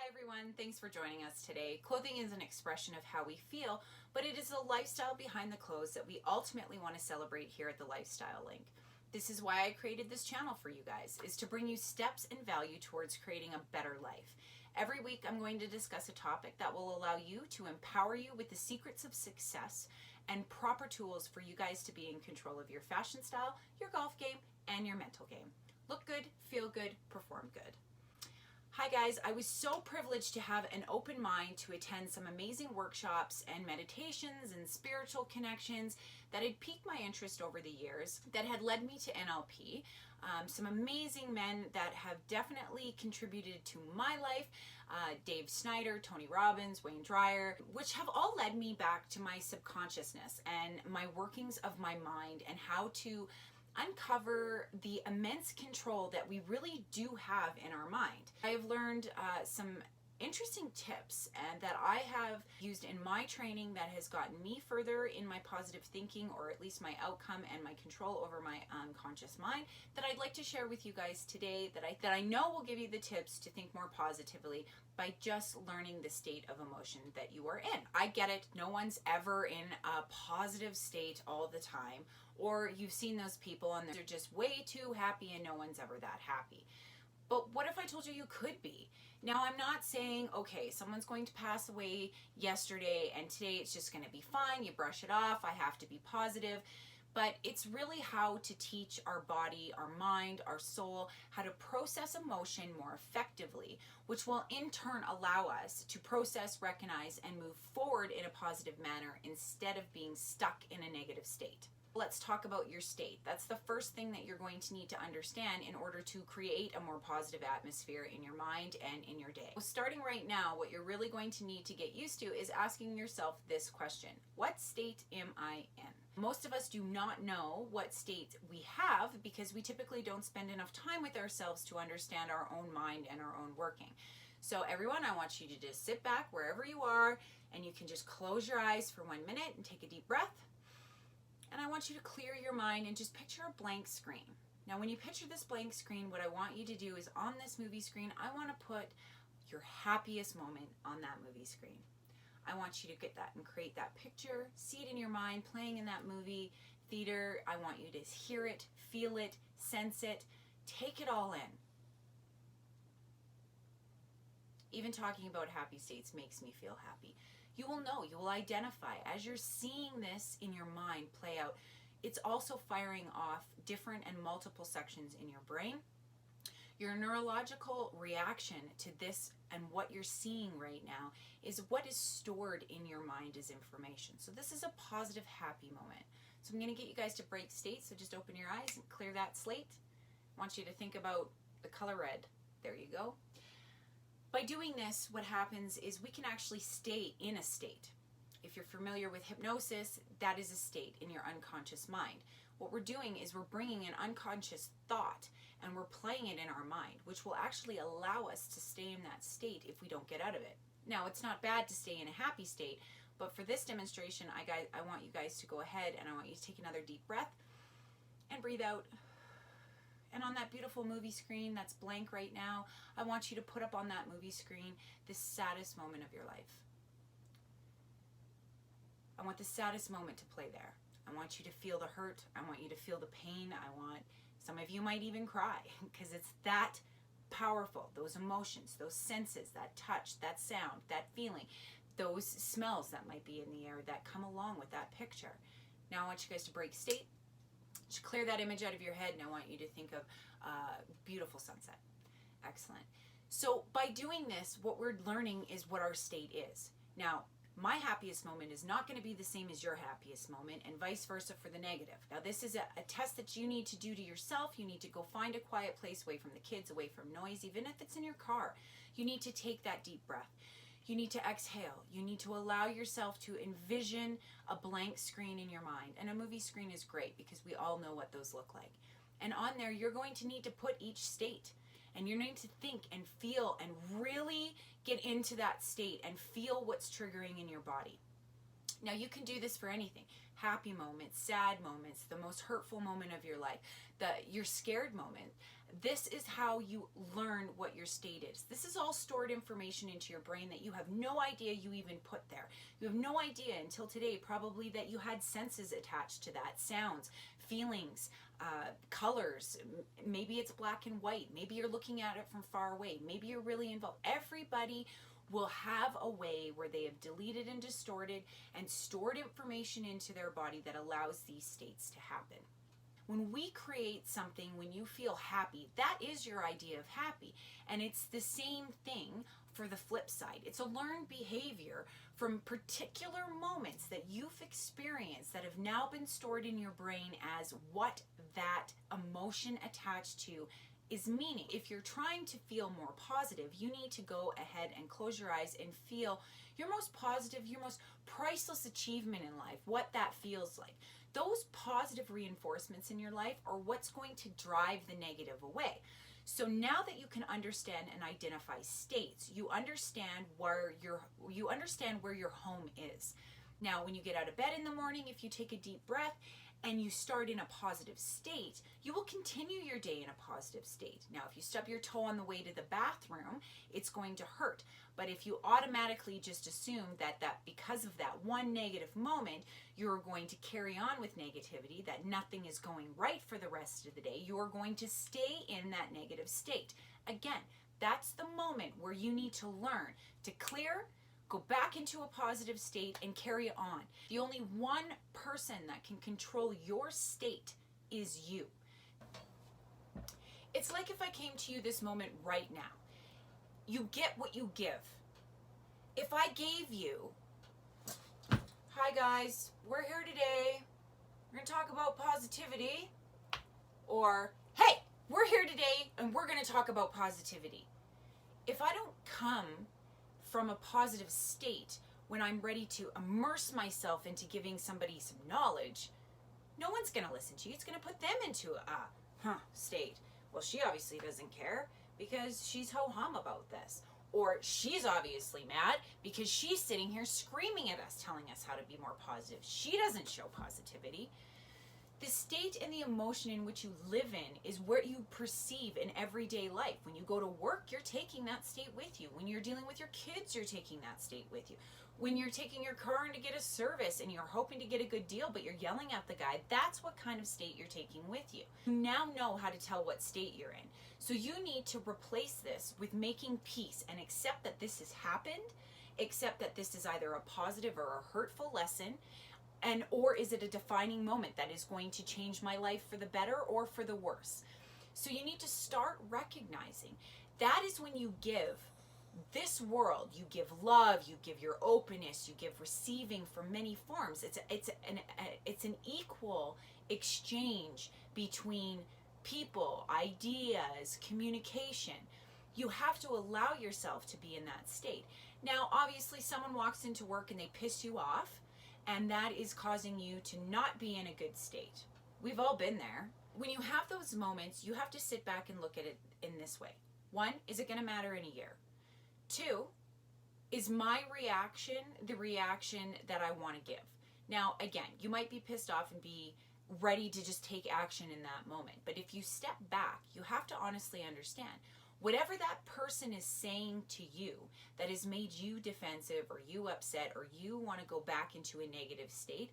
everyone, thanks for joining us today. Clothing is an expression of how we feel, but it is the lifestyle behind the clothes that we ultimately want to celebrate here at the Lifestyle Link. This is why I created this channel for you guys, is to bring you steps and value towards creating a better life. Every week I'm going to discuss a topic that will allow you to empower you with the secrets of success and proper tools for you guys to be in control of your fashion style, your golf game, and your mental game. Look good, feel good, perform good. Hi guys, I was so privileged to have an open mind to attend some amazing workshops and meditations and spiritual connections that had piqued my interest over the years, that had led me to NLP. Some amazing men that have definitely contributed to my life, Dave Snyder, Tony Robbins, Wayne Dyer, which have all led me back to my subconsciousness and my workings of my mind and how to uncover the immense control that we really do have in our mind. I have learned some interesting tips and that I have used in my training that has gotten me further in my positive thinking, or at least my outcome and my control over my unconscious mind, that I'd like to share with you guys today, that I know will give you the tips to think more positively by just learning the state of emotion that you are in. I get it, no one's ever in a positive state all the time, or you've seen those people and they're just way too happy and no one's ever that happy. But what if I told you you could be? Now, I'm not saying, okay, someone's going to pass away yesterday and today it's just going to be fine. You brush it off. I have to be positive. But it's really how to teach our body, our mind, our soul, how to process emotion more effectively, which will in turn allow us to process, recognize, and move forward in a positive manner instead of being stuck in a negative state. Let's talk about your state. That's the first thing that you're going to need to understand in order to create a more positive atmosphere in your mind and in your day. So starting right now, what you're really going to need to get used to is asking yourself this question: what state am I in? Most of us do not know what state we have because we typically don't spend enough time with ourselves to understand our own mind and our own working. So everyone, I want you to just sit back wherever you are and you can just close your eyes for 1 minute and take a deep breath. And I want you to clear your mind and just picture a blank screen. Now, when you picture this blank screen, what I want you to do is on this movie screen, I want to put your happiest moment on that movie screen. I want you to get that and create that picture, see it in your mind, playing in that movie theater. I want you to hear it, feel it, sense it, take it all in. Even talking about happy states makes me feel happy. You will know, you will identify as you're seeing this in your mind play out. It's also firing off different and multiple sections in your brain. Your neurological reaction to this and what you're seeing right now is what is stored in your mind as information. So this is a positive, happy moment. So I'm going to get you guys to break state. So just open your eyes and clear that slate. I want you to think about the color red. There you go. By doing this, what happens is we can actually stay in a state. If you're familiar with hypnosis, that is a state in your unconscious mind. What we're doing is we're bringing an unconscious thought and we're playing it in our mind, which will actually allow us to stay in that state if we don't get out of it. Now, it's not bad to stay in a happy state, but for this demonstration, I want you guys to go ahead and I want you to take another deep breath and breathe out. And on that beautiful movie screen that's blank right now, I want you to put up on that movie screen the saddest moment of your life. I want the saddest moment to play there. I want you to feel the hurt. I want you to feel the pain. Some of you might even cry because it's that powerful. Those emotions, those senses, that touch, that sound, that feeling, those smells that might be in the air that come along with that picture. Now I want you guys to break state. Just clear that image out of your head and I want you to think of a beautiful sunset. Excellent. So by doing this, what we're learning is what our state is. Now, my happiest moment is not going to be the same as your happiest moment, and vice versa for the negative. Now, this is a test that you need to do to yourself. You need to go find a quiet place away from the kids, away from noise, even if it's in your car. You need to take that deep breath. You need to exhale. You need to allow yourself to envision a blank screen in your mind. And a movie screen is great because we all know what those look like. And on there, you're going to need to put each state. And you're going to think and feel and really get into that state and feel what's triggering in your body. Now, you can do this for anything. Happy moments, sad moments, the most hurtful moment of your life, your scared moment. This is how you learn what your state is. This is all stored information into your brain that you have no idea you even put there. You have no idea until today probably that you had senses attached to that. Sounds, feelings, colors. Maybe it's black and white. Maybe you're looking at it from far away. Maybe you're really involved. Everybody will have a way where they have deleted and distorted and stored information into their body that allows these states to happen. When we create something, when you feel happy, that is your idea of happy. And it's the same thing for the flip side. It's a learned behavior from particular moments that you've experienced that have now been stored in your brain as what that emotion attached to is meaning. If you're trying to feel more positive, you need to go ahead and close your eyes and feel your most positive, your most priceless achievement in life, what that feels like. Those positive reinforcements in your life are what's going to drive the negative away. So now that you can understand and identify states, you understand where your home is. Now, when you get out of bed in the morning, if you take a deep breath and you start in a positive state, you will continue your day in a positive state. Now, if you stub your toe on the way to the bathroom, it's going to hurt. But if you automatically just assume that because of that one negative moment, you're going to carry on with negativity, that nothing is going right for the rest of the day, you're going to stay in that negative state. Again, that's the moment where you need to learn to clear, go back into a positive state, and carry on. The only one person that can control your state is you. It's like if I came to you this moment right now. You get what you give. If I gave you, hi guys, we're here today, we're going to talk about positivity, or hey, we're here today and we're going to talk about positivity. If I don't come from a positive state when I'm ready to immerse myself into giving somebody some knowledge, no one's going to listen to you. It's going to put them into a state. Well, she obviously doesn't care because she's ho-hum about this. Or she's obviously mad because she's sitting here screaming at us, telling us how to be more positive. She doesn't show positivity. The state and the emotion in which you live in is what you perceive in everyday life. When you go to work, you're taking that state with you. When you're dealing with your kids, you're taking that state with you. When you're taking your car in to get a service and you're hoping to get a good deal, but you're yelling at the guy, that's what kind of state you're taking with you. You now know how to tell what state you're in. So you need to replace this with making peace and accept that this has happened, accept that this is either a positive or a hurtful lesson, or is it a defining moment that is going to change my life for the better or for the worse? So you need to start recognizing that is when you give this world, you give love, you give your openness, you give receiving from many forms. It's an equal exchange between people, ideas, communication. You have to allow yourself to be in that state. Now, obviously, someone walks into work and they piss you off, and that is causing you to not be in a good state. We've all been there. When you have those moments, you have to sit back and look at it in this way. 1, is it going to matter in a year? 2, is my reaction the reaction that I want to give? Now, again, you might be pissed off and be ready to just take action in that moment. But if you step back, you have to honestly understand whatever that person is saying to you that has made you defensive or you upset or you want to go back into a negative state,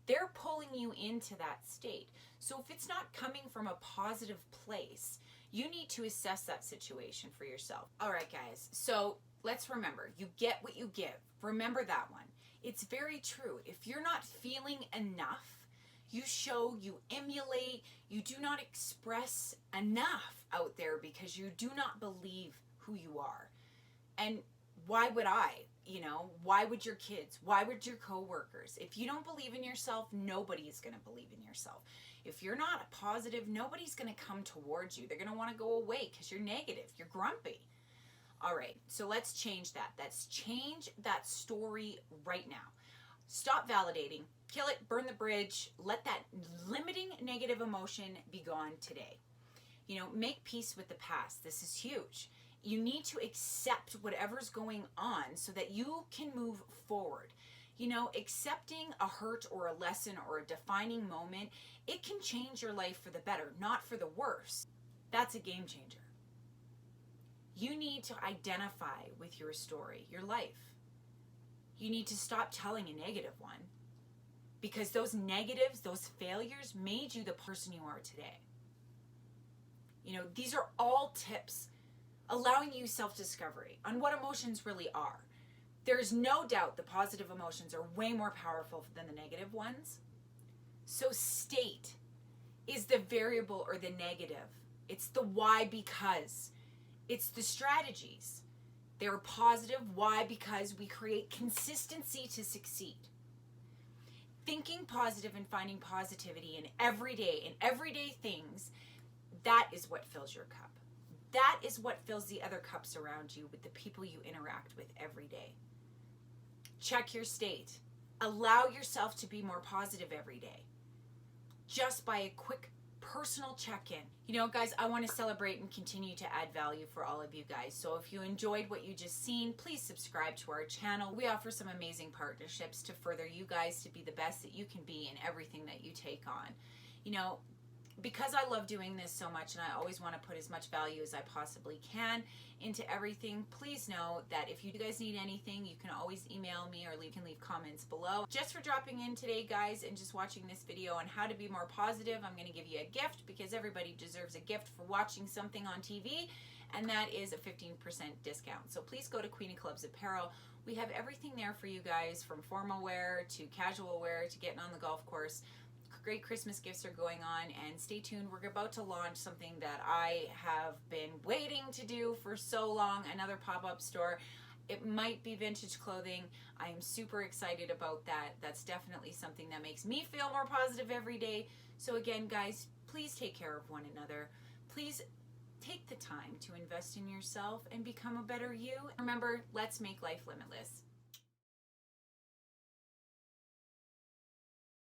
they're pulling you into that state. So if it's not coming from a positive place, you need to assess that situation for yourself. All right, guys. So let's remember, you get what you give. Remember that one. It's very true. If you're not feeling enough, you show, you emulate, you do not express enough out there because you do not believe who you are. And why would I? Why would your kids? Why would your coworkers? If you don't believe in yourself, nobody is going to believe in yourself. If you're not positive, nobody's going to come towards you. They're going to want to go away because you're negative. You're grumpy. All right, so let's change that. Let's change that story right now. Stop validating. Kill it, burn the bridge, let that limiting negative emotion be gone today. Make peace with the past. This is huge. You need to accept whatever's going on so that you can move forward. Accepting a hurt or a lesson or a defining moment, it can change your life for the better, not for the worse. That's a game changer. You need to identify with your story, your life. You need to stop telling a negative one, because those negatives, those failures made you the person you are today. You know, these are all tips allowing you self-discovery on what emotions really are. There's no doubt the positive emotions are way more powerful than the negative ones. So state is the variable or the negative. It's the why because. It's the strategies. They're positive. Why? Because we create consistency to succeed. Thinking positive and finding positivity in everyday things, that is what fills your cup. That is what fills the other cups around you with the people you interact with every day. Check your state. Allow yourself to be more positive every day, just by a quick personal check-in. You know, guys, I want to celebrate and continue to add value for all of you guys. So if you enjoyed what you just seen, please subscribe to our channel. We offer some amazing partnerships to further you guys to be the best that you can be in everything that you take on. You know, because I love doing this so much and I always want to put as much value as I possibly can into everything, please know that if you guys need anything, you can always email me or you can leave comments below. Just for dropping in today, guys, and just watching this video on how to be more positive, I'm going to give you a gift, because everybody deserves a gift for watching something on TV, and that is a 15% discount. So please go to Queen of Clubs Apparel. We have everything there for you guys, from formal wear to casual wear to getting on the golf course. Great Christmas gifts are going on, and stay tuned. We're about to launch something that I have been waiting to do for so long, another pop-up store. It might be vintage clothing. I am super excited about that. That's definitely something that makes me feel more positive every day. So again, guys, please take care of one another. Please take the time to invest in yourself and become a better you. Remember, let's make life limitless.